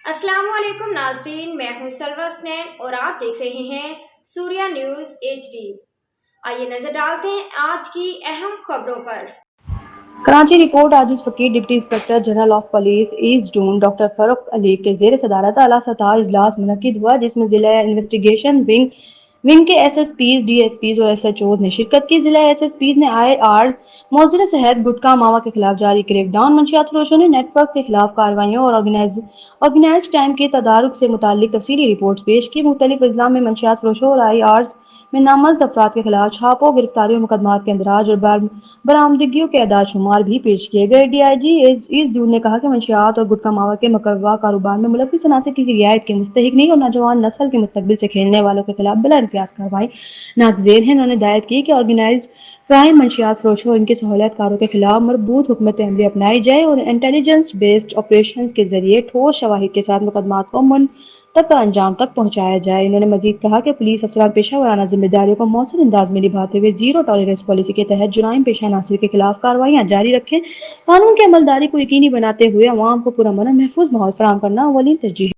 अस्सलाम वालेकुम नाज़रीन, मैं हूं सलवा स्नैन और आप देख रहे हैं सूर्या न्यूज़ HD। आइए नजर डालते हैं आज की अहम खबरों पर। Karachi report. Aziz Faqir deputy inspector general of police east zone doctor Farrukh Ali के जेर सदारत आला सतह इजलास मुनक्किद हुआ, जिसमें जिला इन्वेस्टिगेशन विंग के SSPs, DSPs और SHOs ने शिरकत की। जिला SSPs ने IRs, मौजूदा सेहत, गुटखा मावा के खिलाफ जारी क्रैकडाउन, मंशियात फरोशों ने नेटवर्क के खिलाफ कार्रवाइयों और ऑर्गेनाइज्ड क्राइम के तदारुक से मुताल्लिक तफसीली रिपोर्ट्स पेश की। मुख्तलिफ अजला में मंशियात फरोशों और IRs में नामजद अफराद के खिलाफ छापों, गिरफ्तारियों, मुकदमात के अंदराज और बरामदगियों के अदाद शुमार भी पेश किए गए। DIG ईस्ट जोन ने कहा कि मंशियात और गुटखा मावा के मकरवा कारोबार में मुलव्विस अनासर किसी रियायत के मुस्तहिक नहीं और नौजवान नस्ल के मुस्तकबिल से खेलने वालों के खिलाफ बिला इंकियास कार्रवाई नागज़ेर है। उन्होंने हिदायत की कि ऑर्गेनाइज्ड क्राइम, मंशियात फरोशों और इनके सहूलियतकारों के खिलाफ मरबूत हुकमत अमली अपनाई जाए और इंटेलिजेंस बेस्ड ऑपरेशन के जरिए ठोस शवाहिद के साथ मुकदमात को तक अंजाम तक पहुंचाया जाए। इन्होंने मजीद कहा कि पुलिस अफसरान पेशा वाराना जिम्मेदारियों को मौसर अंदाज में निभाते हुए जीरो टॉलरेंस पॉलिसी के तहत जुराइम पेशा अनासर के खिलाफ कार्रवाइयाँ जारी रखें। कानून की अमलदारी को यकीनी बनाते हुए अवाम को पुरअमन और महफूज माहौल फराहम करना अवलीन तरजीह है।